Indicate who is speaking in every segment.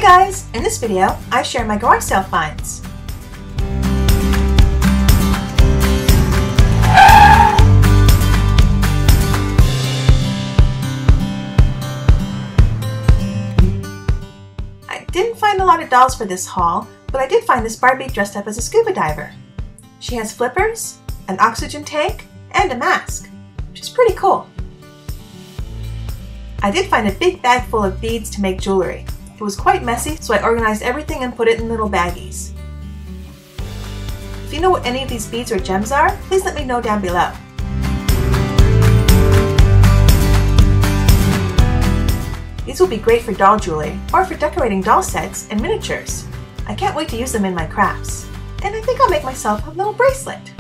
Speaker 1: Hi guys! In this video, I share my garage sale finds. I didn't find a lot of dolls for this haul, but I did find this Barbie dressed up as a scuba diver. She has flippers, an oxygen tank, and a mask, which is pretty cool. I did find a big bag full of beads to make jewelry. It was quite messy, so I organized everything and put it in little baggies. If you know what any of these beads or gems are, please let me know down below. These will be great for doll jewelry or for decorating doll sets and miniatures. I can't wait to use them in my crafts. And I think I'll make myself a little bracelet.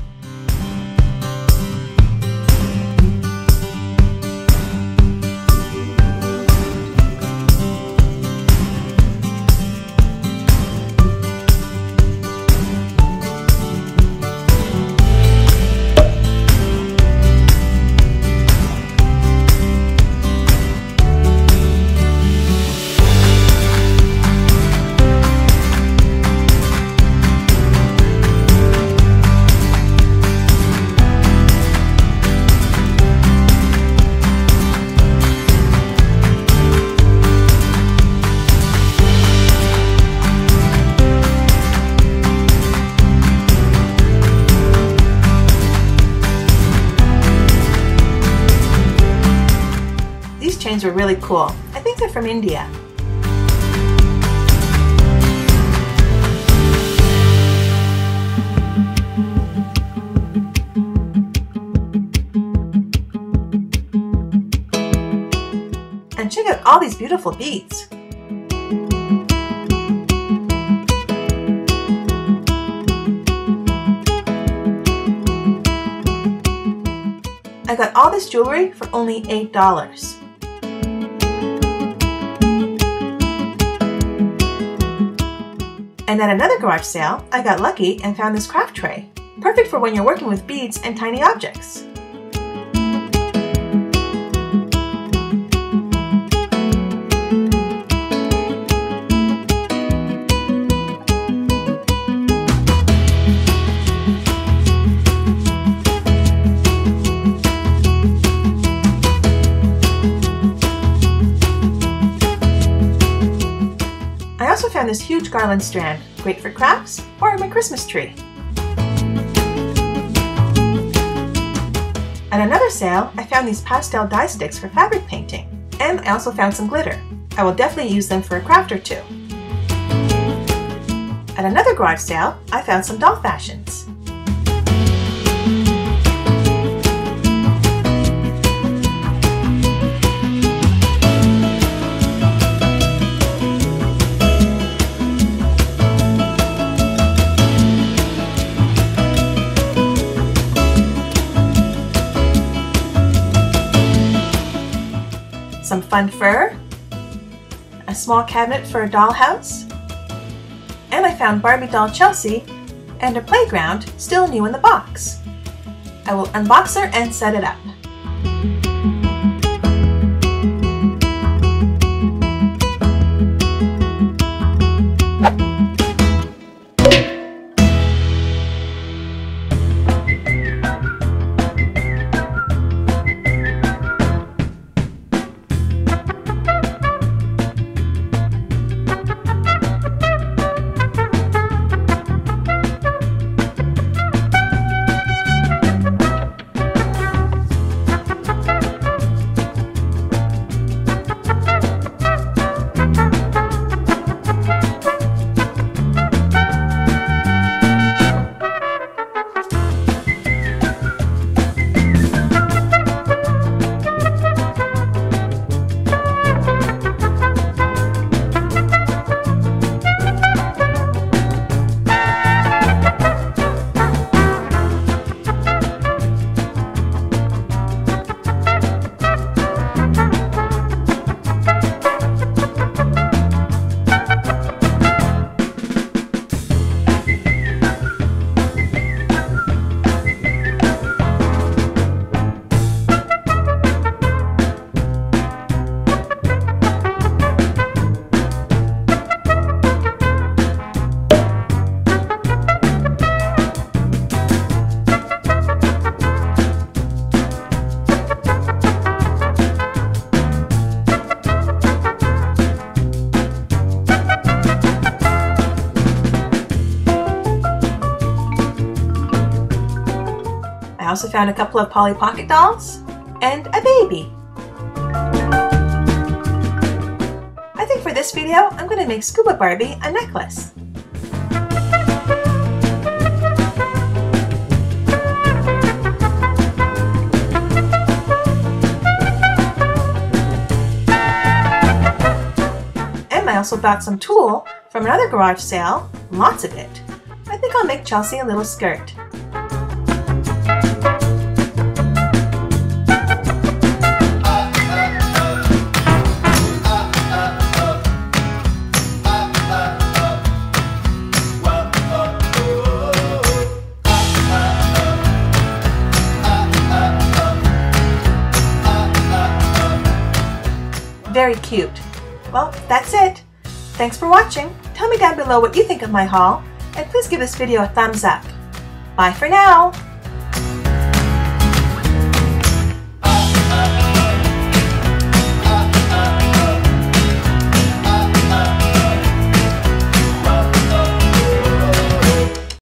Speaker 1: These chains were really cool. I think they're from India. And check out all these beautiful beads. I got all this jewelry for only $8. And at another garage sale, I got lucky and found this craft tray. Perfect for when you're working with beads and tiny objects. I also found this huge garland strand, great for crafts or my Christmas tree. At another sale, I found these pastel dye sticks for fabric painting, and I also found some glitter. I will definitely use them for a craft or two. At another garage sale, I found some doll fashions. Some fun fur, a small cabinet for a dollhouse, and I found Barbie doll Chelsea and a playground still new in the box. I will unbox her and set it up. also found a couple of Polly Pocket dolls and a baby. I think for this video, I'm going to make Scuba Barbie a necklace. I also bought some tulle from another garage sale, lots of it. I think I'll make Chelsea a little skirt. Very cute. Well, that's it. Thanks for watching. Tell me down below what you think of my haul, and please give this video a thumbs up. Bye for now!